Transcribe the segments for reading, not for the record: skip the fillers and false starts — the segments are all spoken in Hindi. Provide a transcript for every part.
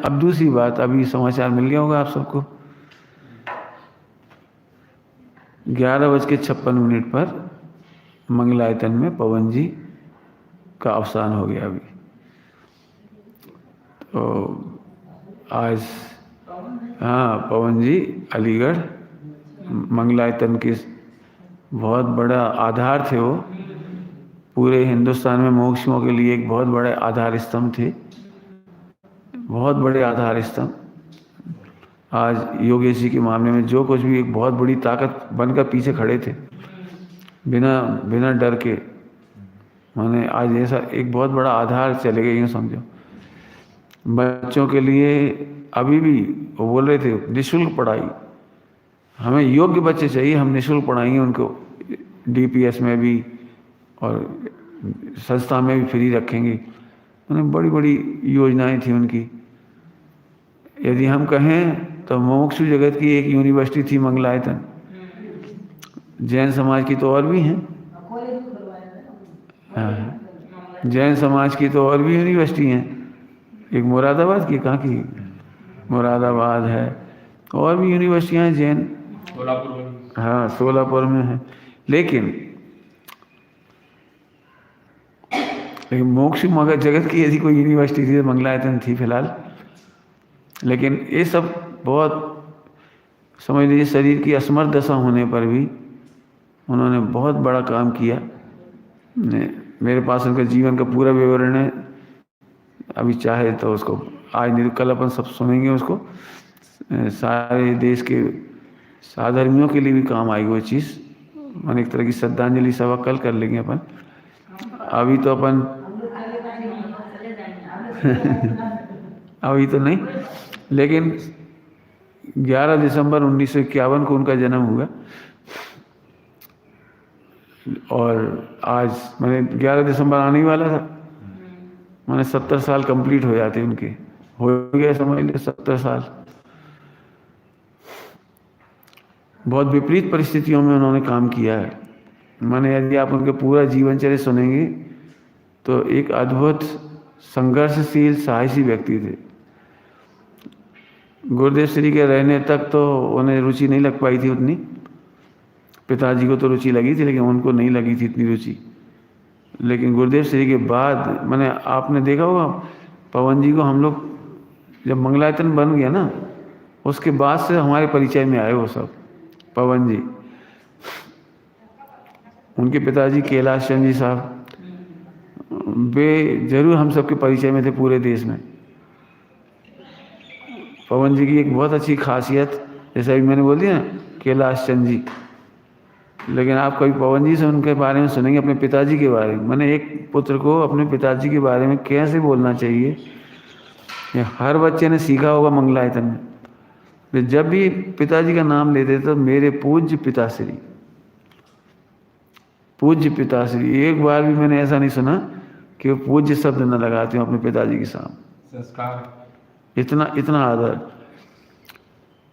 अब दूसरी बात, अभी समाचार मिल गया होगा आप सबको, 11:56 पर मंगलायतन में पवन जी का अवसान हो गया अभी। तो आज हाँ, पवन जी अलीगढ़ मंगलायतन के बहुत बड़ा आधार थे। वो पूरे हिंदुस्तान में मोक्षों के लिए एक बहुत बड़े आधार स्तंभ थे, बहुत बड़े आधार स्तंभ। आज योगेश जी के मामले में जो कुछ भी एक बहुत बड़ी ताकत बनकर पीछे खड़े थे, बिना बिना डर के, माने आज ऐसा एक बहुत बड़ा आधार चले गए, यूँ समझो। बच्चों के लिए अभी भी वो बोल रहे थे निःशुल्क पढ़ाई, हमें योग्य बच्चे चाहिए, हम निःशुल्क पढ़ाएंगे उनको, डीपीएस में भी और संस्था में भी फ्री रखेंगे। उन्हें बड़ी बड़ी योजनाएं थी उनकी। यदि हम कहें तो मुमुक्षु जगत की एक यूनिवर्सिटी थी मंगलायतन, जैन समाज की तो और भी हैं, हाँ, जैन समाज की तो और भी यूनिवर्सिटी हैं। एक मुरादाबाद की, कहाँ की, मुरादाबाद है, और भी यूनिवर्सिटियाँ हैं जैन, हाँ सोलापुर में है। लेकिन मोक्ष मगर जगत की यदि कोई यूनिवर्सिटी थी तो मंगलायतन थी फिलहाल। लेकिन ये सब बहुत, समझ लीजिए, शरीर की असमर्थ दशा होने पर भी उन्होंने बहुत बड़ा काम किया। मेरे पास उनके जीवन का पूरा विवरण है, अभी चाहे तो उसको आज नहीं तो कल अपन सब सुनेंगे उसको। सारे देश के साधर्मियों के लिए भी काम आएगी वो चीज़, मैंने एक तरह की श्रद्धांजलि सभा कल कर लेंगे अपन, अभी तो अपन अभी तो नहीं। लेकिन 11 दिसंबर 1951 को उनका जन्म हुआ, और आज मैंने 11 दिसंबर आने ही वाला था, मैंने 70 साल कंप्लीट हो जाते उनके, हो गए समझ लीजिए 70 साल। बहुत विपरीत परिस्थितियों में उन्होंने काम किया है। माने यदि आप उनके पूरा जीवनचर्या सुनेंगे तो एक अद्भुत संघर्षशील साहसी व्यक्ति थे। गुरुदेव श्री के रहने तक तो उन्हें रुचि नहीं लग पाई थी उतनी, पिताजी को तो रुचि लगी थी लेकिन उनको नहीं लगी थी इतनी रुचि। लेकिन गुरुदेव श्री के बाद, मैंने आपने देखा होगा पवन जी को, हम लोग जब मंगलायतन बन गया ना, उसके बाद से हमारे परिचय में आए वो सब पवन जी। उनके पिताजी कैलाश चंद जी साहब, वे जरूर हम सबके परिचय में थे पूरे देश में। पवन जी की एक बहुत अच्छी खासियत, जैसे अभी मैंने बोल दिया कैलाश चंद जी, लेकिन आप कभी पवन जी से उनके बारे में सुनेंगे, अपने पिताजी के बारे में। मैंने एक पुत्र को अपने पिताजी के बारे में कैसे बोलना चाहिए, ये हर बच्चे ने सीखा होगा मंगलायतन में। जब भी पिताजी का नाम लेते तो मेरे पूज्य पिताश्री, पूज्य पिताश्री, एक बार भी मैंने ऐसा नहीं सुना कि वो पूज्य शब्द न लगाते हो अपने पिताजी के सामने। संस्कार, इतना इतना आदर।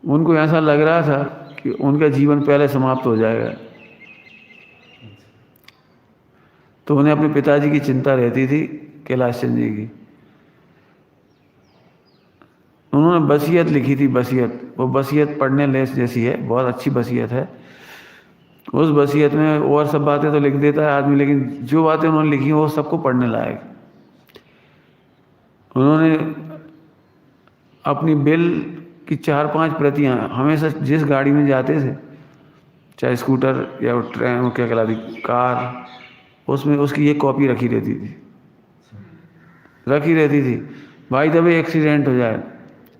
उनको ऐसा लग रहा था कि उनका जीवन पहले समाप्त हो जाएगा, तो उन्हें अपने पिताजी की चिंता रहती थी, कैलाश चंद जी की। उन्होंने वसीयत लिखी थी, वसीयत, वो वसीयत पढ़ने लेस जैसी है, बहुत अच्छी वसीयत है। उस वसीयत में और सब बातें तो लिख देता है आदमी, लेकिन जो बातें उन्होंने लिखी वो सबको पढ़ने लायक। उन्होंने अपनी बिल की 4-5 प्रतियां हमेशा जिस गाड़ी में जाते थे, चाहे स्कूटर या ट्रेन, क्या कहलाती कार, उसमें उसकी ये कॉपी रखी रहती थी, रखी रहती थी। भाई जब एक्सीडेंट हो जाए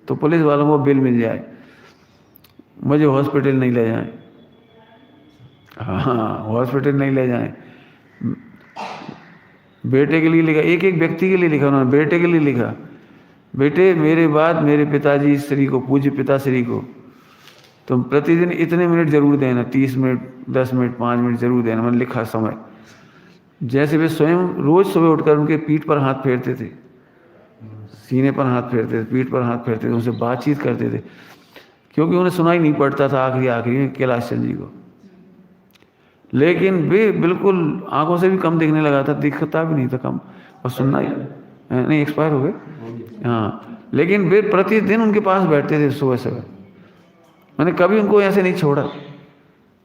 तो पुलिस वालों को बिल मिल जाए, मुझे हॉस्पिटल नहीं ले जाएं, हाँ हॉस्पिटल नहीं ले जाएं। बेटे के लिए लिखा, एक एक व्यक्ति के लिए लिखा उन्होंने, बेटे के लिए लिखा, बेटे मेरे बाद मेरे पिताजी श्री को, पूज्य पिताश्री को तुम प्रतिदिन इतने मिनट जरूर देना, 30 मिनट, 10 मिनट, 5 मिनट जरूर देना। मैंने लिखा समय। जैसे वे स्वयं रोज सुबह उठकर उनके पीठ पर हाथ फेरते थे, सीने पर हाथ फेरते थे, पीठ पर हाथ फेरते थे, उनसे बातचीत करते थे, क्योंकि उन्हें सुनाई नहीं पड़ता था आखिरी में कैलाश चंद जी को। लेकिन वे बिल्कुल आंखों से भी कम दिखने लगा था, दिखता भी नहीं था कम, और सुनना ही नहीं, एक्सपायर हो गए, हाँ। लेकिन वे प्रतिदिन उनके पास बैठते थे सुबह सुबह। मैंने कभी उनको ऐसे नहीं छोड़ा,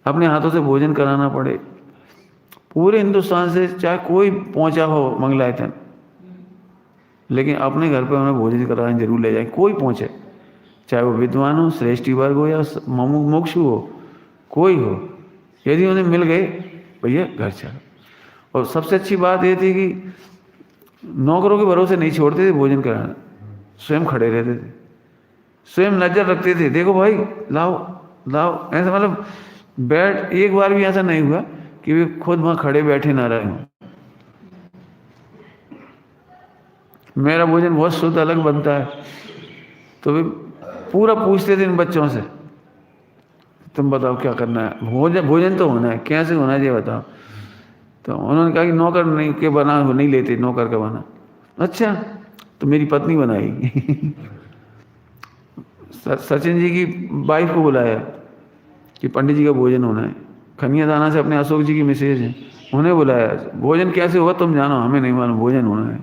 अपने हाथों से भोजन कराना पड़े। पूरे हिंदुस्तान से चाहे कोई पहुंचा हो मंगलायतन, लेकिन अपने घर पे उन्हें भोजन कराने जरूर ले जाए, कोई पहुंचे, चाहे वो विद्वान हो, श्रेष्ठी वर्ग हो या मुमुक्षु हो, कोई हो, यदि उन्हें मिल गए भैया घर चलो। और सबसे अच्छी बात ये थी कि नौकरों के भरोसे नहीं छोड़ते थे भोजन कराना, स्वयं खड़े रहते थे, स्वयं नजर रखते थे, देखो भाई लाओ लाओ, ऐसा मतलब बैठ, एक बार भी ऐसा नहीं हुआ कि वे खुद वहां खड़े बैठे ना रहे हों। मेरा भोजन बहुत शुद्ध अलग बनता है, तो वे पूरा पूछते थे इन बच्चों से, तुम बताओ क्या करना है, भोजन तो होना है, कैसे होना है ये बताओ। तो उन्होंने कहा कि नौकर नहीं के बना नहीं लेते, नौकर का बना। अच्छा, तो मेरी पत्नी बनाई। सचिन जी की वाइफ को बुलाया कि पंडित जी का भोजन होना है, खनिया दाना से अपने अशोक जी की मिसेज है, उन्हें बुलाया, भोजन कैसे होगा तुम जानो, हमें नहीं मालूम, भोजन होना है।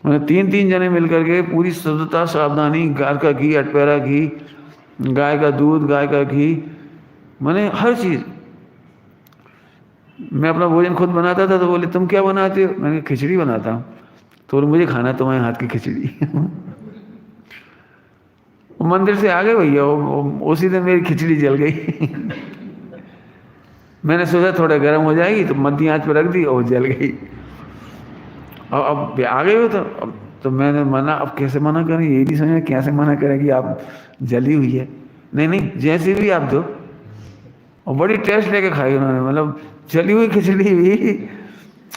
उन्हें 3-3 जने मिलकर के पूरी शुद्धता सावधानी, गाय का घी, अटपेरा घी, गाय का दूध, गाय का घी, मैंने हर चीज़। मैं अपना भोजन खुद बनाता था, तो बोले तुम क्या बनाते हो, मैंने खिचड़ी बनाता हूँ। तो बोले मुझे खाना तुम्हारे हाथ की खिचड़ी। मंदिर से आ गए भैया, उसी दिन मेरी खिचड़ी जल गई। मैंने सोचा थोड़ा गर्म हो जाएगी, तो मध्य आंच पर रख दी और जल गई। और अब आ गए हो, तो मैंने मना, अब कैसे मना करें, ये नहीं समझा कैसे मना करें कि आप जली हुई है। नहीं नहीं, जैसे भी आप दो। और बड़ी टेस्ट लेके खाई उन्होंने, मतलब जली हुई खिचड़ी भी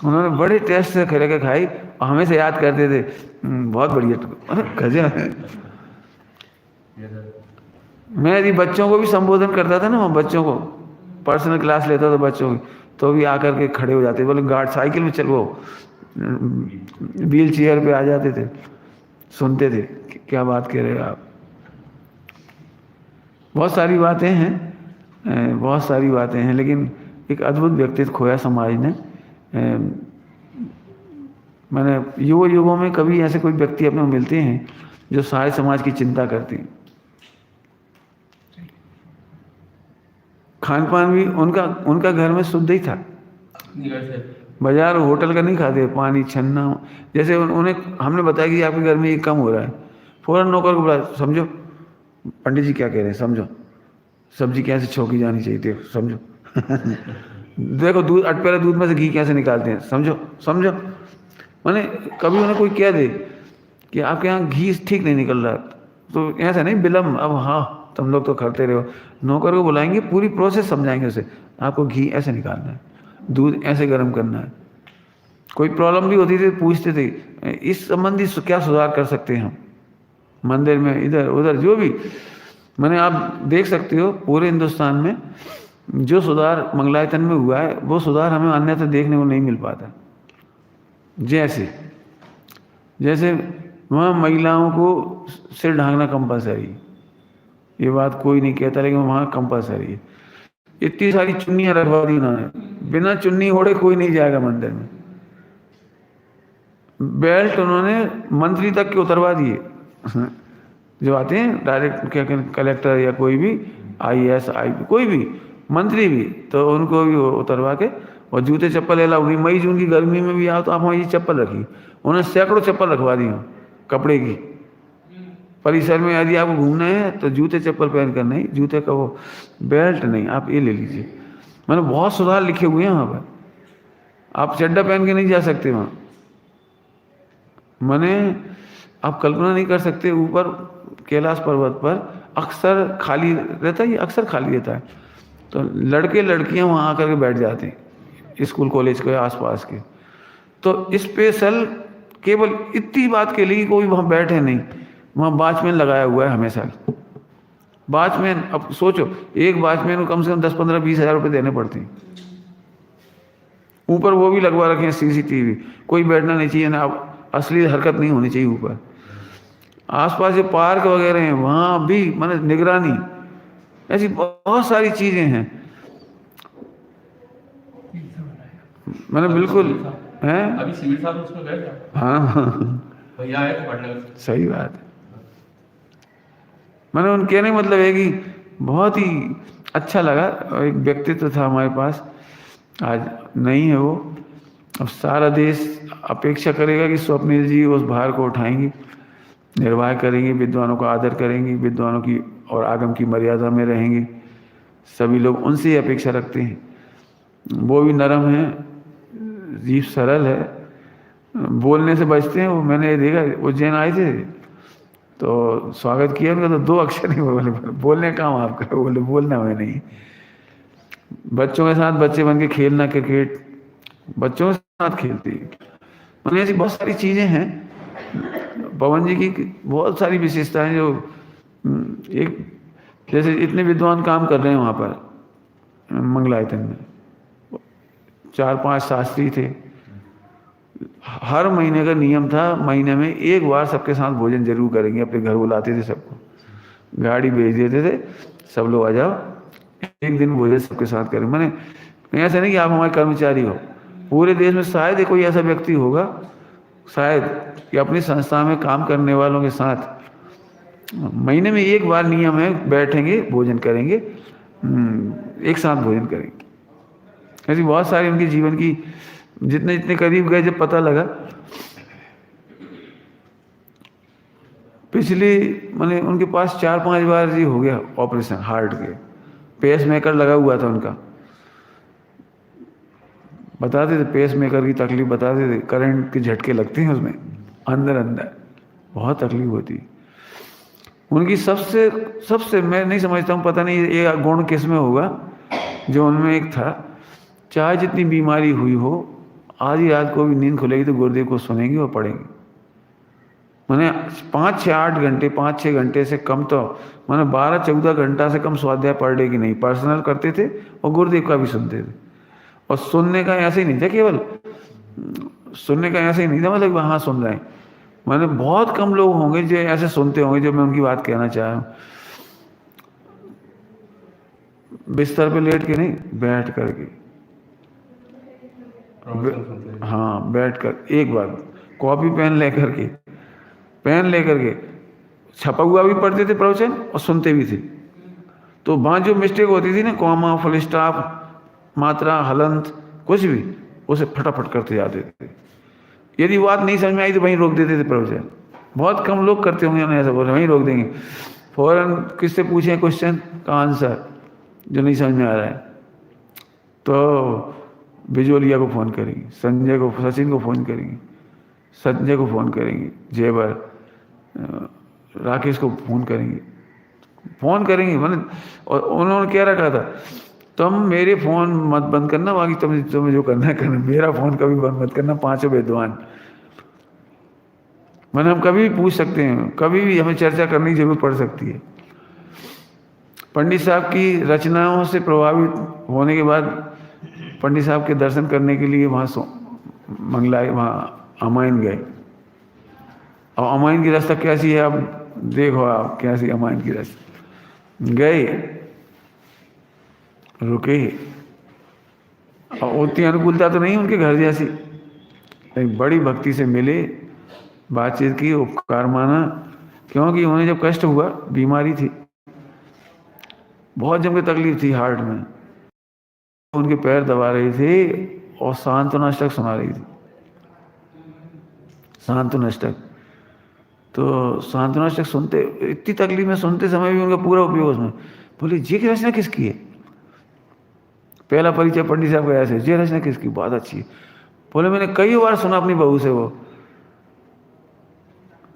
उन्होंने बड़े टेस्ट से लेके खाई, और हमें से याद करते थे बहुत बढ़िया, गजब। मैं यदि बच्चों को भी संबोधन करता था ना, वहाँ बच्चों को पर्सनल क्लास लेता था बच्चों की, तो भी आकर के खड़े हो जाते, बोले गार्ड साइकिल में चल, वो व्हील चेयर पे आ जाते थे, सुनते थे क्या बात कह रहे हो आप। बहुत सारी बातें हैं, बहुत सारी बातें हैं, लेकिन एक अद्भुत व्यक्तित्व खोया समाज ने। मैंने युगों में कभी ऐसे कोई व्यक्ति अपने मिलते हैं जो सारे समाज की चिंता करती। खान पान भी उनका घर में शुद्ध ही था, बाजार होटल का नहीं खाते, पानी छन्ना। जैसे उन्हें हमने बताया कि आपके घर में ये कम हो रहा है, फौरन नौकर को बुला, समझो पंडित जी क्या कह रहे हैं, समझो सब्जी कैसे छोकी जानी चाहिए, देखो समझो। देखो दूध, अटपेरा दूध में से घी कैसे निकालते हैं, समझो समझो। मैंने कभी उन्हें कोई कह दे कि आपके यहाँ घी ठीक नहीं निकल रहा, तो ऐसा नहीं विलम्ब, अब हाँ तुम लोग तो करते रहो, नौकर को बुलाएंगे, पूरी प्रोसेस समझाएंगे उसे, आपको घी ऐसे निकालना है, दूध ऐसे गर्म करना है। कोई प्रॉब्लम भी होती थी पूछते थे, इस संबंधी क्या सुधार कर सकते हैं हम मंदिर में, इधर उधर जो भी। मैंने आप देख सकते हो पूरे हिंदुस्तान में जो सुधार मंगलायतन में हुआ है, वो सुधार हमें अन्यथा देखने को नहीं मिल पाता। जैसे वहाँ महिलाओं को सिर ढांकना कंपलसरी, ये बात कोई नहीं कहता, लेकिन वहाँ कंपलसरी है। इतनी सारी चुन्नियाँ रखवा दी उन्होंने, बिना चुन्नी ओढ़े कोई नहीं जाएगा मंदिर में। बेल्ट उन्होंने मंत्री तक के उतरवा दिए, जो आते हैं डायरेक्ट, क्या कलेक्टर या कोई भी IAS IP, कोई भी मंत्री भी, तो उनको भी उतरवा के, और जूते चप्पल अलाउ नहीं। मई जून की गर्मी में भी आओ तो आप वहाँ ये चप्पल रखी, उन्होंने सैकड़ों चप्पल रखवा दी कपड़े की। परिसर में यदि आपको घूमना है तो जूते चप्पल पहन कर नहीं, जूते का वो बेल्ट नहीं, आप ये ले लीजिए। मैंने बहुत सुधार लिखे हुए हैं वहाँ पर, आप चड्डा पहन के नहीं जा सकते वहाँ। मैंने आप कल्पना नहीं कर सकते, ऊपर कैलाश पर्वत पर अक्सर खाली रहता है, ये अक्सर खाली रहता है, तो लड़के लड़कियां वहाँ आकर के बैठ जाते हैं, स्कूल कॉलेज के आसपास के। तो स्पेशल केवल इतनी बात के लिए कोई वहाँ बैठे नहीं, वहाँ वॉचमैन लगाया हुआ है हमेशा। वॉचमैन, अब सोचो एक वॉचमैन को कम से कम 10-15-20 हज़ार रुपये देने पड़ते हैं। ऊपर वो भी लगवा रखे हैं CCTV, कोई बैठना नहीं चाहिए ना, अब असली हरकत नहीं होनी चाहिए ऊपर। आसपास जो पार्क वगैरह हैं वहाँ भी मतलब निगरानी, ऐसी बहुत सारी चीज़ें हैं। मैंने बिल्कुल हैं, अभी सिविल साहब उसमें गए थे। हाँ। भैया आए तो पढ़ने। सही बात है। मैंने उन कहने मतलब है कि बहुत ही अच्छा लगा। एक व्यक्तित्व था हमारे पास, आज नहीं है वो। अब सारा देश अपेक्षा करेगा कि स्वप्निल जी उस भार को उठाएंगी, निर्वाह करेंगे, विद्वानों का आदर करेंगे, विद्वानों की और आगम की मर्यादा में रहेंगे। सभी लोग उनसे ही अपेक्षा रखते हैं। वो भी नरम है, जीव सरल है, बोलने से बचते हैं। वो मैंने देखा, उज्जैन आए थे तो स्वागत किया उनका, तो 2 अक्षर नहीं बोले। बोलने का काम आपका, बोले बोलना मैं नहीं। बच्चों के साथ बच्चे बन के खेलना, क्रिकेट बच्चों के साथ खेलती है। मतलब ऐसी बहुत सारी चीज़ें हैं पवन जी की, बहुत सारी विशेषताएं जो एक जैसे इतने विद्वान काम कर रहे हैं वहाँ पर मंगलायतन में, 4-5 शास्त्री थे। हर महीने का नियम था, महीने में एक बार सबके साथ भोजन जरूर करेंगे। अपने घर बुलाते थे सबको, गाड़ी भेज देते थे, सब लोग आ जाओ, एक दिन भोजन सबके साथ करें। मैंने ऐसा नहीं कि आप हमारे कर्मचारी हो, पूरे देश में शायद ही कोई ऐसा व्यक्ति होगा, शायद, कि अपनी संस्था में काम करने वालों के साथ महीने में एक बार नियम है, बैठेंगे भोजन करेंगे, एक साथ भोजन करेंगे। ऐसी बहुत सारी उनके जीवन की, जितने जितने करीब गए जब पता लगा, पिछले मैंने उनके पास 4-5 बार जी हो गया ऑपरेशन हार्ट के, पेस मेकर लगा हुआ था उनका। बताते थे पेस मेकर की तकलीफ, बताते थे करंट के झटके लगते हैं उसमें, अंदर अंदर बहुत तकलीफ होती है उनकी। सबसे सबसे मैं नहीं समझता हूँ, पता नहीं ये गुण किस में होगा, जो उनमें एक था, चाहे जितनी बीमारी हुई हो, आधी रात को भी नींद खुलेगी तो गुरुदेव को सुनेंगे और पढ़ेंगे। मैंने 5-6-8 घंटे, 5-6 घंटे से कम तो मैंने 12-14 घंटा से कम स्वाध्याय पढ़ ले कि नहीं, पर्सनल करते थे और गुरुदेव का भी सुनते थे। और सुनने का ऐसे ही नहीं था, केवल सुनने का ऐसे ही नहीं था मतलब हाँ सुन रहे हैं। मैंने बहुत कम लोग होंगे जो ऐसे सुनते होंगे जो मैं उनकी बात कहना चाह रहा हूँ। बिस्तर पे लेट के नहीं, बैठ करके, हाँ बैठ कर एक बार कॉपी पेन लेकर के, पेन लेकर के छपा हुआ भी पढ़ते थे प्रवचन और सुनते भी थे। तो वहाँ जो मिस्टेक होती थी ना, कॉमा, फुल स्टॉप, मात्रा, हलंत, कुछ भी, उसे फटाफट करते जाते थे। यदि बात नहीं समझ में आई तो वहीं रोक देते थे प्रवचन। बहुत कम लोग करते होंगे ऐसा, बोले वहीं रोक देंगे, फौरन किससे पूछें क्वेश्चन का आंसर जो नहीं समझ में आ रहा है तो बिजोलिया को फ़ोन करेंगे, संजय को, सचिन को फ़ोन करेंगे, संजय को फ़ोन करेंगे, जेवर, राकेश को फ़ोन करेंगे मैंने। और उन्होंने क्या रखा था, तुम मेरे फ़ोन मत बंद करना, बाकी तुम्हें जो करना है करना, मेरा फ़ोन कभी बंद मत करना। 5 विद्वान मैंने, हम कभी भी पूछ सकते हैं, कभी भी हमें चर्चा करने की जरूरत पड़ सकती है। पंडित साहब की रचनाओं से प्रभावित होने के बाद पंडित साहब के दर्शन करने के लिए वहाँ मंगलाए, वहाँ अमायन गए। और अमायन की रास्ता कैसी है, आप देखो, आप कैसी अमायन की रास्ता गए, रुके, और उतनी अनुकूलता तो नहीं उनके घर जैसी, एक बड़ी भक्ति से मिले, बातचीत की, उपकार माना, क्योंकि उन्हें जब कष्ट हुआ, बीमारी थी, बहुत जम के तकलीफ थी हार्ट में, उनके पैर दबा रही थी और सांत्वनाष्टक सुना रही थी, सांत्वनाष्टक। तो सांत्वनाष्टक सुनते, इतनी तकलीफ में सुनते समय भी उनका पूरा उपयोग उसमें। बोले ये की रचना किसकी है? पहला परिचय पंडित साहब का ऐसे, ये रचना किसकी, बहुत अच्छी है। बोले मैंने कई बार सुना अपनी बहू से वो।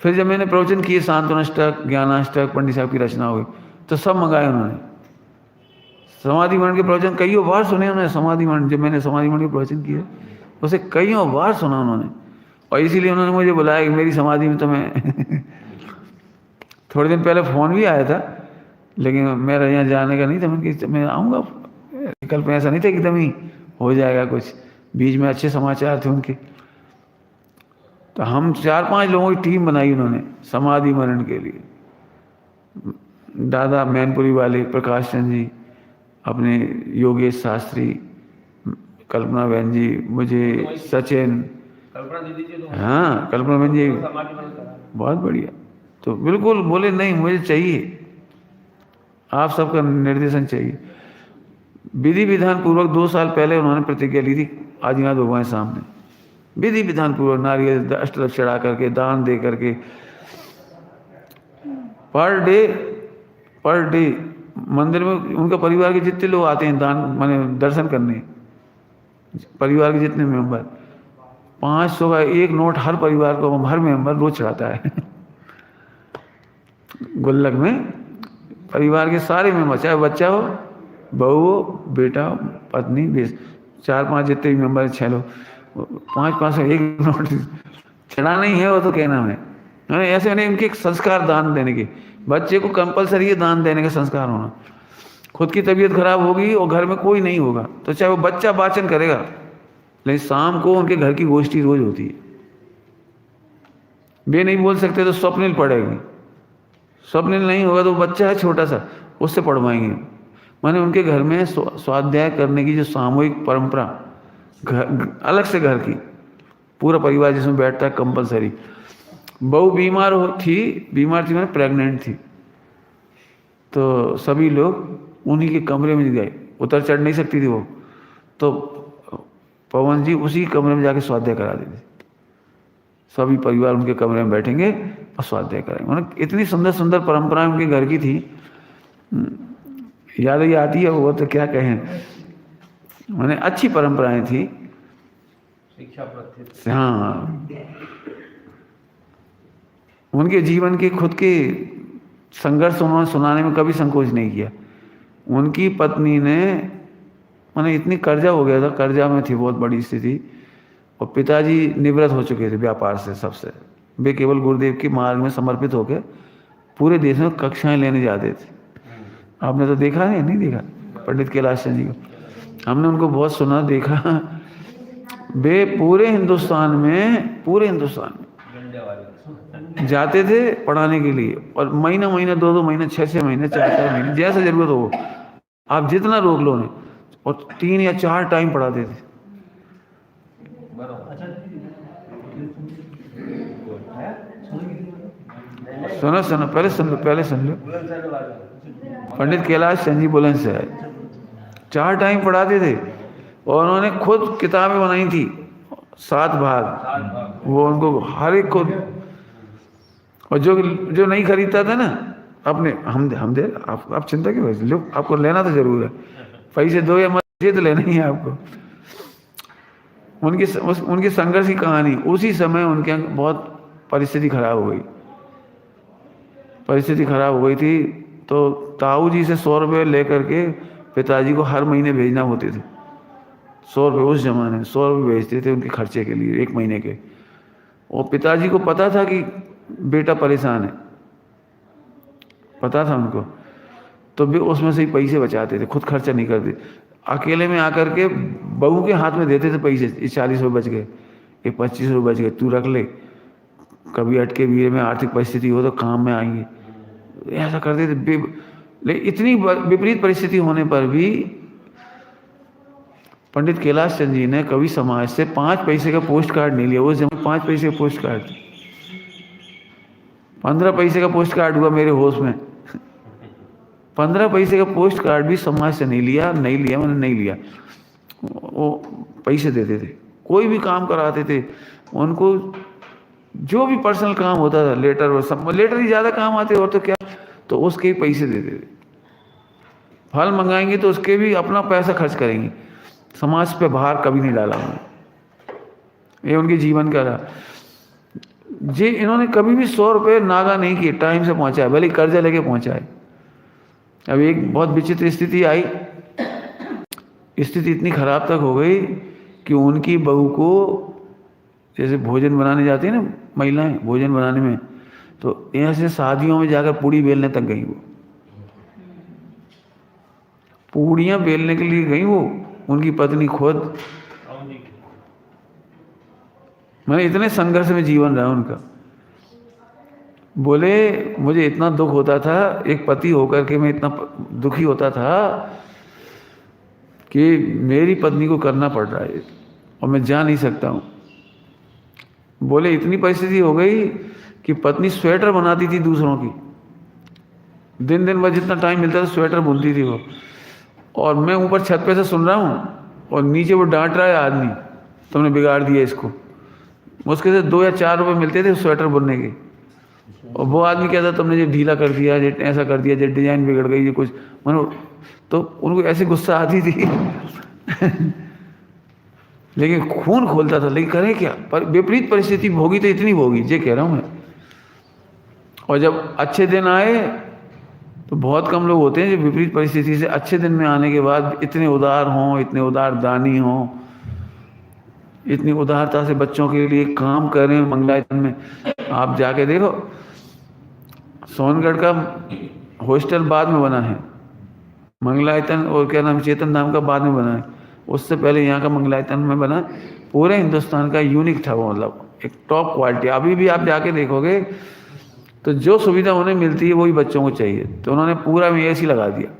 फिर जब मैंने प्रवचन किए, सांत्वनाष्टक, ज्ञानाष्टक, पंडित साहब की रचना हुई, तो सब मंगाए उन्होंने। समाधि मरण के प्रवचन कई बार सुने उन्होंने। समाधि मरण, जब मैंने समाधि मरण के प्रवचन किए, उसे कई बार सुना उन्होंने, और इसीलिए उन्होंने मुझे बुलाया कि मेरी समाधि में तो मैं थोड़े दिन पहले फ़ोन भी आया था, लेकिन मेरा यहाँ जाने का नहीं था। मैं आऊँगा, कल पे ऐसा नहीं था एकदम ही हो जाएगा कुछ, बीच में अच्छे समाचार थे उनके। तो हम 4-5 लोगों की टीम बनाई उन्होंने समाधि मरण के लिए। दादा मैनपुरी वाले प्रकाश चंद जी, अपने योगेश शास्त्री, कल्पना बहन जी, मुझे, सचिन, कल्पना दीदी जी तो हाँ, कल्पना बहन जी समाज बंद करा। बहुत बढ़िया। तो बिल्कुल बोले नहीं मुझे चाहिए, आप सबका निर्देशन चाहिए। विधि विधान पूर्वक 2 साल पहले उन्होंने प्रतिज्ञा ली थी आदिनाथ भगवान के सामने, विधि विधान पूर्वक नारियल अष्टलक्ष चढ़ा करके, दान दे करके, पर डे मंदिर में उनका परिवार के जितने लोग आते हैं दान माने दर्शन करने, परिवार के जितने मेंबर, 500 का एक नोट हर परिवार को हर मेंबर रोज चढ़ाता है गुल्लक में। परिवार के सारे मेंबर, चाहे बच्चा हो, बहू हो, बेटा हो, पत्नी, 4-5 जितने भी मेंबर, 6 लोग, 5-5 एक नोट चढ़ाना ही है वो तो कहना है। ऐसे नहीं, उनके संस्कार दान देने के, बच्चे को कंपलसरी है दान देने का संस्कार होना। खुद की तबीयत खराब होगी और घर में कोई नहीं होगा तो चाहे वो बच्चा वाचन करेगा, लेकिन शाम को उनके घर की गोष्ठी रोज होती है। वे नहीं बोल सकते तो स्वप्निल पढ़ेगी, स्वप्निल नहीं होगा तो बच्चा है छोटा सा उससे पढ़वाएंगे। माने उनके घर में स्वाध्याय करने की जो सामूहिक परंपरा, अलग से घर की पूरा परिवार जिसमें बैठता है कंपलसरी। बहू बीमार थी मैंने प्रेग्नेंट थी, तो सभी लोग उन्हीं के कमरे में गए, उतर चढ़ नहीं सकती थी वो, तो पवन जी उसी कमरे में जाके स्वाध्याय करा देते। सभी परिवार उनके कमरे में बैठेंगे और स्वाध्याय कराएंगे। उन्हें इतनी सुंदर सुंदर परंपराएं उनके घर की थी, याद ही आती है वो तो क्या कहें। मैंने अच्छी परंपराएं थी, शिक्षा प्रति। हाँ, उनके जीवन के खुद के संघर्ष उन्होंने सुनाने में कभी संकोच नहीं किया। उनकी पत्नी ने माने इतनी कर्जा हो गया था, कर्जा में थी बहुत बड़ी स्थिति, और पिताजी निवृत्त हो चुके थे व्यापार से सबसे, वे केवल गुरुदेव के मार्ग में समर्पित होकर पूरे देश में कक्षाएं लेने जाते थे। आपने तो देखा है, नहीं देखा पंडित कैलाश चंद जी को? हमने उनको बहुत सुना देखा। वे पूरे हिंदुस्तान में जाते थे पढ़ाने के लिए, और महीना 2-2 महीने, 6-6 महीने, 4-4 महीने, जैसा जरूरत हो आप जितना रोक लो ने, और 3 या 4 टाइम पढ़ाते थे। सुनो पहले सुन लो। पंडित कैलाश चंद जी बुलंद से आए, 4 टाइम पढ़ाते थे, और उन्होंने खुद किताबें बनाई थी 7 भाग, वो उनको हर एक को, और जो नहीं खरीदता था ना अपने हम दे, आप चिंता क्यों लो, आपको लेना तो जरूर है, पैसे दो या मत दे तो लेना ही है आपको। उनकी संघर्ष की कहानी, उसी समय उनके बहुत परिस्थिति खराब हो गई थी, तो ताऊ जी से 100 रुपये लेकर के पिताजी को हर महीने भेजना होते थे। 100 रुपये उस जमाने में 100 रुपये भेजते थे उनके खर्चे के लिए 1 महीने के। और पिताजी को पता था कि बेटा परेशान है, पता था उनको, तो भी उसमें से ही पैसे बचाते थे, खुद खर्चा नहीं करते। अकेले में आकर के बहू के हाथ में देते थे पैसे, ये 40 रुपये बच गए, ये 25 रुपये बच गए, तू रख ले, कभी अटके वीर में आर्थिक परिस्थिति हो तो काम में आएंगे, ऐसा करते थे। लेकिन इतनी विपरीत परिस्थिति होने पर भी पंडित कैलाश चंद जी ने कभी समाज से 5 पैसे का पोस्ट कार्ड नहीं लिया। उस जमाने 5 पैसे का पोस्ट कार्ड, 15 पैसे का पोस्ट कार्ड हुआ मेरे होश में। 15 पैसे का पोस्ट कार्ड भी समाज से नहीं लिया। मैंने नहीं लिया। वो पैसे देते थे, कोई भी काम कराते थे उनको, जो भी पर्सनल काम होता था, लेटर ही ज़्यादा काम आते और तो क्या, तो उसके ही पैसे देते थे। फल मंगाएंगे तो उसके भी अपना पैसा खर्च करेंगे, समाज पे भार कभी नहीं डाला उन्होंने। ये उनके जीवन का रहा जी। इन्होंने कभी भी 100 रुपये नागा नहीं किए, टाइम से पहुंचाए, भले कर्जा लेके पहुंचाए। अब एक बहुत विचित्र स्थिति आई, स्थिति इतनी खराब तक हो गई कि उनकी बहू को, जैसे भोजन बनाने जाती है ना महिलाएं भोजन बनाने में, तो यहाँ से शादियों में जाकर पूड़ी बेलने तक गई। वो पूड़ियाँ बेलने के लिए गई वो, उनकी पत्नी खुद। मैंने इतने संघर्ष में जीवन रहा उनका। बोले मुझे इतना दुख होता था, एक पति होकर के मैं इतना दुखी होता था कि मेरी पत्नी को करना पड़ रहा है और मैं जा नहीं सकता हूँ। बोले इतनी परिस्थिति हो गई कि पत्नी स्वेटर बनाती थी दूसरों की, दिन दिन भर जितना टाइम मिलता था स्वेटर बुनती थी वो। और मैं ऊपर छत पे से सुन रहा हूँ और नीचे वो डांट रहा है आदमी, तुमने बिगाड़ दिया इसको। मुश्किल से 2 या 4 रुपए मिलते थे स्वेटर बुनने के, और वो आदमी कहता तुमने ये ढीला कर दिया, ये ऐसा कर दिया, ये डिजाइन बिगड़ गई, ये कुछ मानो। तो उनको ऐसी गुस्सा आती थी लेकिन खून खोलता था, लेकिन करें क्या, पर विपरीत परिस्थिति भोगी तो इतनी भोगी, ये कह रहा हूँ मैं। और जब अच्छे दिन आए तो बहुत कम लोग होते हैं जो विपरीत परिस्थिति से अच्छे दिन में आने के बाद इतने उदार हों, इतने उदार दानी हों, इतनी उदारता से बच्चों के लिए काम कर रहे हैं। मंगलायतन में आप जाके देखो, सोनगढ़ का हॉस्टल बाद में बना है, मंगलायतन और क्या नाम चेतन धाम का बाद में बना है, उससे पहले यहाँ का मंगलायतन में बना। पूरे हिंदुस्तान का यूनिक था वो, मतलब एक टॉप क्वालिटी। अभी भी आप जाके देखोगे तो जो सुविधा उन्हें मिलती है वही बच्चों को चाहिए। तो उन्होंने पूरा में एसी लगा दिया,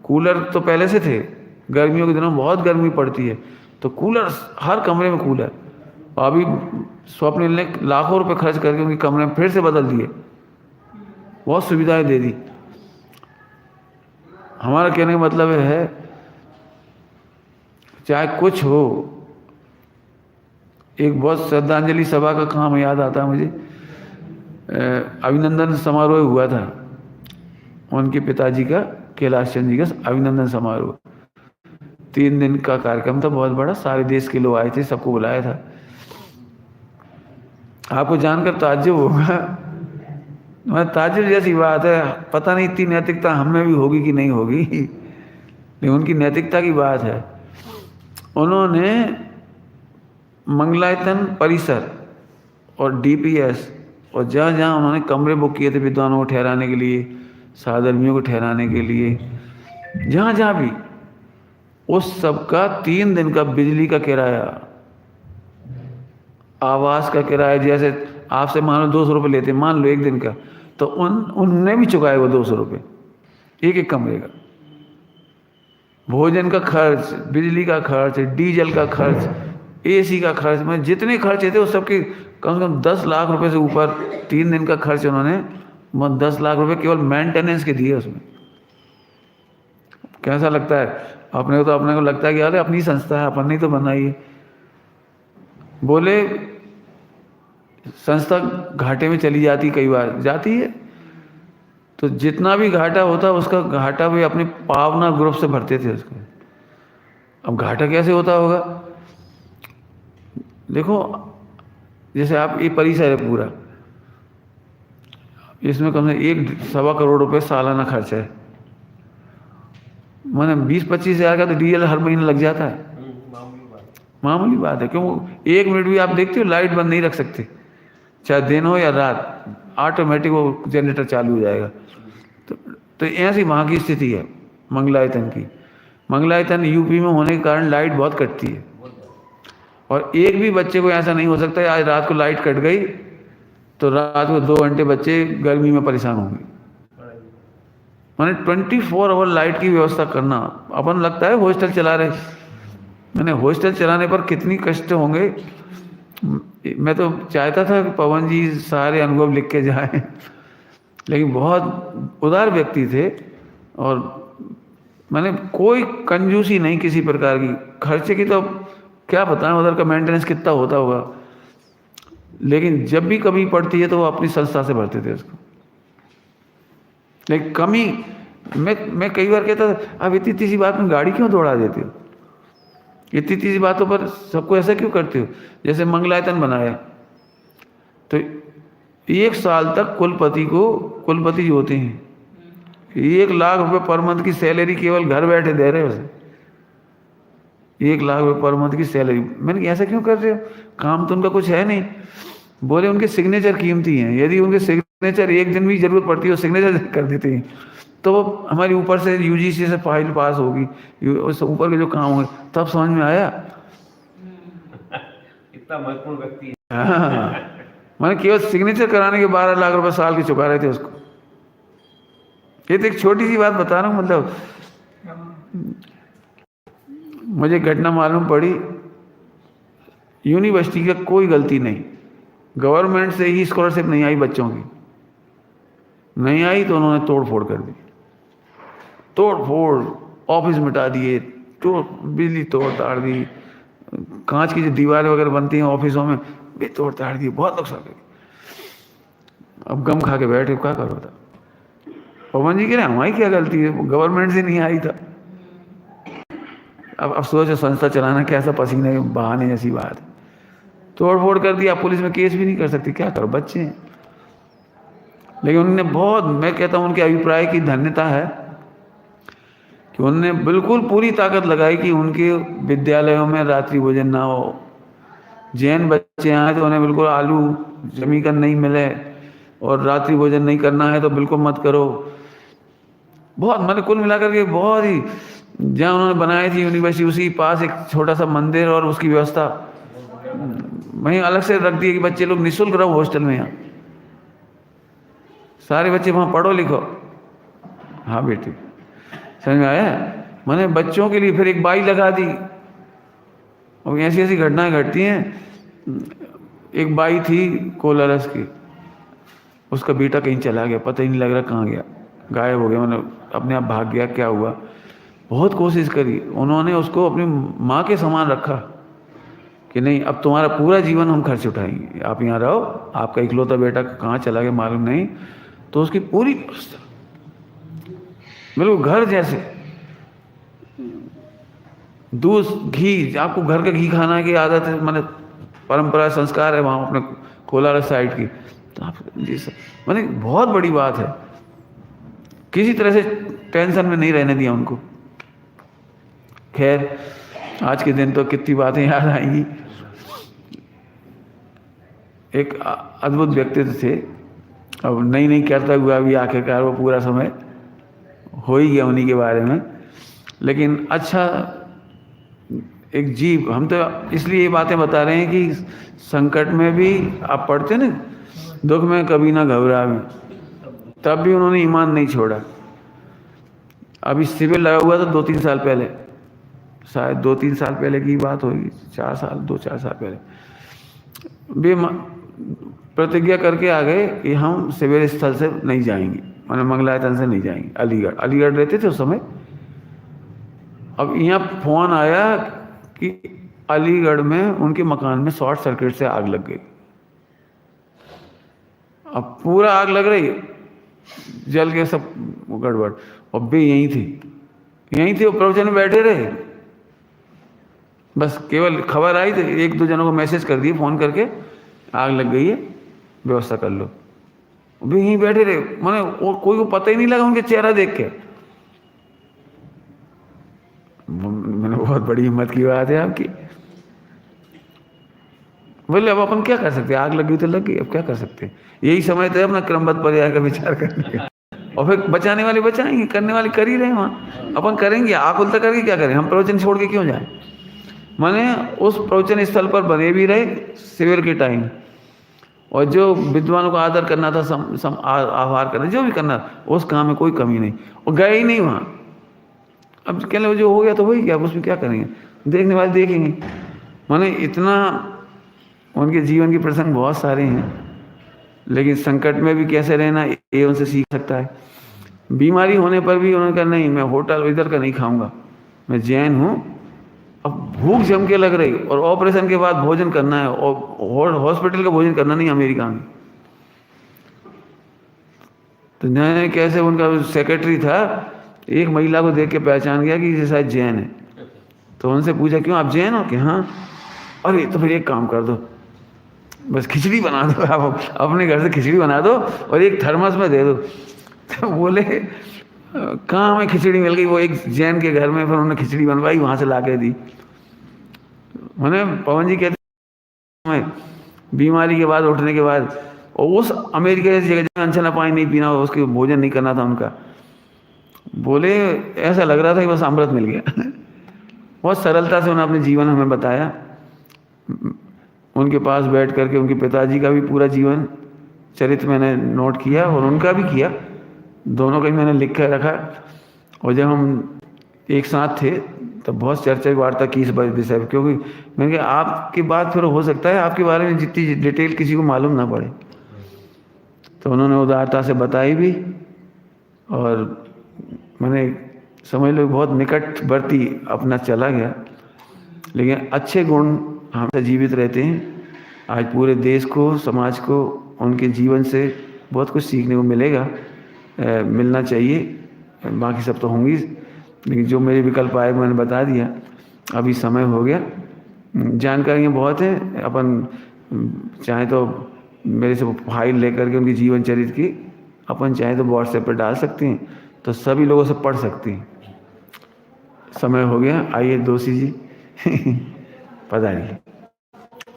कूलर तो पहले से थे, गर्मियों के दिनों में बहुत गर्मी पड़ती है तो कूलर, हर कमरे में कूलर। अभी स्वप्निल ने लाखों रुपए खर्च करके उनके कमरे में फिर से बदल दिए, बहुत सुविधाएं दे दी। हमारा कहने का मतलब है चाहे कुछ हो, एक बहुत श्रद्धांजलि सभा का काम याद आता है मुझे। अभिनंदन समारोह हुआ था उनके पिताजी का, कैलाश चंद जी का अभिनंदन समारोह, 3 दिन का कार्यक्रम था, बहुत बड़ा, सारे देश के लोग आए थे, सबको बुलाया था। आपको जानकर ताज्जुब होगा, मैं ताज्जुब जैसी बात है, पता नहीं इतनी नैतिकता हम में भी होगी कि नहीं होगी, लेकिन उनकी नैतिकता की बात है। उन्होंने मंगलायतन परिसर और डीपीएस और जहाँ जहाँ उन्होंने कमरे बुक किए थे विद्वानों को ठहराने के लिए, साधर्मियों को ठहराने के लिए, जहाँ जहाँ भी, उस सब का 3 दिन का बिजली का किराया, आवास का किराया, जैसे आपसे मान लो 200 रुपये लेते, मान लो 1 दिन का, तो उनने भी चुकाए वो 200 रुपये एक कमरे का। भोजन का खर्च, बिजली का खर्च, डीजल का खर्च, एसी का खर्च, मैं जितने खर्चे थे उस सबके कम से कम 10 लाख रुपए से ऊपर 3 दिन का खर्च उन्होंने 10 लाख रुपए केवल मेंटेनेंस के दिए उसमें। कैसा लगता है अपने को लगता है कि अरे अपनी संस्था है, अपन ने तो बनाई है। बोले संस्था घाटे में चली जाती, कई बार जाती है, तो जितना भी घाटा होता उसका घाटा भी अपने पावना ग्रुप से भरते थे उसको। अब घाटा कैसे होता होगा, देखो जैसे आप ये परिसर है पूरा, इसमें कम से 1-1.25 करोड़ रुपए सालाना खर्च है, मैंने 20-25 हज़ार का तो डीजल हर महीने लग जाता है। मामूली बात है, क्यों 1 मिनट भी आप देखते हो लाइट बंद नहीं रख सकते, चाहे दिन हो या रात, ऑटोमेटिक वो जनरेटर चालू हो जाएगा। तो ऐसी वहाँ की स्थिति है मंगलायतन की। मंगलायतन यूपी में होने के कारण लाइट बहुत कटती है, और एक भी बच्चे को ऐसा नहीं हो सकता है आज रात को लाइट कट गई तो रात को 2 घंटे बच्चे गर्मी में परेशान होंगे। मैंने 24 आवर लाइट की व्यवस्था करना, अपन लगता है हॉस्टल चला रहे, मैंने हॉस्टल चलाने पर कितनी कष्ट होंगे। मैं तो चाहता था कि पवन जी सारे अनुभव लिख के जाएं, लेकिन बहुत उदार व्यक्ति थे और मैंने कोई कंजूसी नहीं किसी प्रकार की। खर्चे की तो क्या बताएं उधर का मेंटेनेंस कितना होता होगा, लेकिन जब भी कमी पड़ती है तो वो अपनी संस्था से भरते थे उसको। लेकिन कमी, मैं कई बार कहता था अब इतनी सी बात में गाड़ी क्यों दौड़ा देते हो, इतनी सी बातों पर सबको ऐसा क्यों करते हो। जैसे मंगलायतन बनाया तो 1 साल तक कुलपति जो होते हैं 1 लाख रुपए पर मंथ की सैलरी केवल घर बैठे दे रहे हैं उसे, 1 लाख रुपए पर मंथ की सैलरी। मैंने ऐसा क्यों कर रहे हो, काम तो उनका कुछ है नहीं। बोले उनके सिग्नेचर कीमती हैं, यदि उनके सिग्नेचर एक दिन भी जरूरत पड़ती है वो सिग्नेचर कर देते हैं, तो हमारी ऊपर से यूजीसी से फाइल पास होगी, उस ऊपर के जो काम होंगे, तब समझ में आया इतना महत्वपूर्ण व्यक्ति है। हाँ, मैंने केवल सिग्नेचर कराने के 12 लाख रुपए साल के चुका रहे थे उसको। ये तो एक छोटी सी बात बता रहा हूँ, मतलब मुझे घटना मालूम पड़ी, यूनिवर्सिटी का कोई गलती नहीं, गवर्नमेंट से ही स्कॉलरशिप नहीं आई बच्चों की, नहीं आई तो उन्होंने तोड़ फोड़ कर दी, तोड़ फोड़, ऑफिस मिटा दिए, तो बिजली तोड़ ताड़ दी, कांच की जो दीवारें वगैरह बनती हैं ऑफिसों में भी तोड़ ताड़ दी, बहुत नुकसान करी। अब गम खा के बैठे, क्या करो था। पवन जी कह रहे हमारी क्या गलती है, गवर्नमेंट से नहीं आई था। अब सोचो संस्था चलाना कैसा पसीने बहाने जैसी बात है। तोड़ फोड़ कर दिया, पुलिस में केस भी नहीं कर सकती, क्या करो, बच्चे हैं। लेकिन उन्होंने बहुत, मैं कहता हूँ उनके अभिप्राय की धन्यता है कि उन्होंने बिल्कुल पूरी ताकत लगाई कि उनके विद्यालयों में रात्रि भोजन ना हो। जैन बच्चे आए तो उन्हें बिल्कुल आलू जमी कर नहीं मिले, और रात्रि भोजन नहीं करना है तो बिल्कुल मत करो। बहुत, मतलब कुल मिलाकर के बहुत ही, जहाँ उन्होंने बनाई थी यूनिवर्सिटी उसी पास एक छोटा सा मंदिर और उसकी व्यवस्था वहीं अलग से रख दी कि बच्चे लोग निःशुल्क रहो हॉस्टल में, यहाँ सारे बच्चे वहाँ पढ़ो लिखो। हाँ बेटी, समझ में आया। मैंने बच्चों के लिए फिर एक बाई लगा दी, और ऐसी ऐसी घटनाएं घटती हैं। एक बाई थी कोलारस की, उसका बेटा कहीं चला गया, पता ही नहीं लग रहा कहाँ गया, गायब हो गया, मतलब अपने आप भाग गया, क्या हुआ। बहुत कोशिश करी उन्होंने, उसको अपनी माँ के समान रखा कि नहीं अब तुम्हारा पूरा जीवन हम खर्च उठाएंगे, आप यहाँ रहो, आपका इकलौता बेटा कहाँ चला गया मालूम नहीं। तो उसकी पूरी व्यवस्था बिल्कुल घर जैसे, दूध घी, आपको घर का घी खाना की आदत है, मतलब परंपरा संस्कार है वहाँ अपने कोलारस साइड की, तो आप जी सर, मतलब बहुत बड़ी बात है। किसी तरह से टेंशन में नहीं रहने दिया उनको। खैर आज के दिन तो कितनी बातें याद आएंगी। एक अद्भुत व्यक्तित्व थे, अब नहीं नहीं करता हुआ भी आखिरकार वो पूरा समय हो ही गया उन्हीं के बारे में। लेकिन अच्छा एक जीव, हम तो इसलिए ये बातें बता रहे हैं कि संकट में भी आप पढ़ते ना, दुख में कभी ना घबराएं, तब भी उन्होंने ईमान नहीं छोड़ा। अभी शिविर लगा हुआ था 2-3 साल पहले, शायद 2-3 साल पहले की बात होगी, 2-4 साल पहले भी प्रतिज्ञा करके आ गए कि हम शिविर स्थल से नहीं जाएंगे, मैंने मंगलायतन से नहीं जाएंगे। अलीगढ़ रहते थे उस समय। अब यहाँ फोन आया कि अलीगढ़ में उनके मकान में शॉर्ट सर्किट से आग लग गई। अब पूरा आग लग रही, जल के सब गड़बड़, और भी यहीं थी वो प्रवचन में बैठे रहे। बस केवल खबर आई तो 1-2 जनों को मैसेज कर दिए फ़ोन करके, आग लग गई है, व्यवस्था कर लो। भी यहीं बैठे रहे, मैंने कोई को पता ही नहीं लगा उनके चेहरा देख के। मैंने बहुत बड़ी हिम्मत की बात है आपकी। बोले अब अपन क्या कर सकते हैं, आग लगी तो लग गई, अब क्या कर सकते हैं। यही समय तो है अपना क्रमबद्ध पर्याय का विचार करने का, और फिर बचाने वाले बचाएंगे, करने वाले कर ही रहे हैं वहाँ, अपन करेंगे। आँख उल्टा करके क्या करें, हम प्रवचन छोड़ के क्यों जाएं। मैंने उस प्रवचन स्थल पर बने भी रहे शिविर के टाइम, और जो विद्वानों का आदर करना था, आभार करना, जो भी करना, उस काम में कोई कमी नहीं, और गए ही नहीं वहाँ। अब कहने लगे जो हो गया तो हो ही गया, उसमें क्या करेंगे, देखने वाले देखेंगे। मैंने इतना, उनके जीवन के प्रसंग बहुत सारे हैं, लेकिन संकट में भी कैसे रहना ये उनसे सीख सकता है। बीमारी होने पर भी उन्होंने कहा नहीं मैं होटल इधर का नहीं खाऊंगा, मैं जैन हूँ। अब भूख जम के लग रही, और ऑपरेशन के बाद भोजन करना है, और हॉस्पिटल का भोजन करना नहीं अमेरिका में। तो न कैसे उनका सेक्रेटरी था, एक महिला को देख के पहचान गया कि ये शायद जैन है। तो उनसे पूछा क्यों आप जैन हो, कि हाँ। अरे तो फिर एक काम कर दो, बस खिचड़ी बना दो, आप अपने घर से खिचड़ी बना दो और एक थर्मस में दे दो। तो बोले कहाँ हमें खिचड़ी मिल गई, वो एक जैन के घर में, फिर उन्होंने खिचड़ी बनवाई, वहाँ से ला के दी। मैंने पवन जी कहते हैं बीमारी के बाद, उठने के बाद, और उस अमेरिका जैसी जगह जहाँ अनछना पानी नहीं पीना, उसके भोजन नहीं करना था उनका। बोले ऐसा लग रहा था कि बस अमृत मिल गया। बहुत सरलता से उन्होंने अपने जीवन हमें बताया। उनके पास बैठ करके उनके पिताजी का भी पूरा जीवन चरित्र मैंने नोट किया, और उनका भी किया, दोनों का ही मैंने लिख कर रखा। और जब हम एक साथ थे तो बहुत चर्चा वार्ता की इस विषय पर, क्योंकि मैंने कहा आपकी बात फिर हो सकता है आपके बारे में जितनी डिटेल किसी को मालूम ना पड़े। तो उन्होंने उदारता से बताई भी, और मैंने समझ लो बहुत निकटवर्ती अपना चला गया। लेकिन अच्छे गुण हमेशा जीवित रहते हैं। आज पूरे देश को, समाज को उनके जीवन से बहुत कुछ सीखने को मिलेगा, मिलना चाहिए। बाकी सब तो होंगी, लेकिन जो मेरे विकल्प आए मैंने बता दिया। अभी समय हो गया, जानकारियाँ बहुत हैं। अपन चाहे तो मेरे से फाइल लेकर के उनकी जीवन चरित्र की अपन चाहे तो व्हाट्सएप पर डाल सकते हैं, तो सभी लोगों से पढ़ सकते हैं। समय हो गया, आइए दोषी जी पधारिए।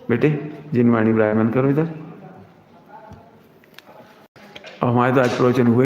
बेटे जिनवाणी ब्राह्मण करो इधर। और हमारे तो आज प्रवचन हुए।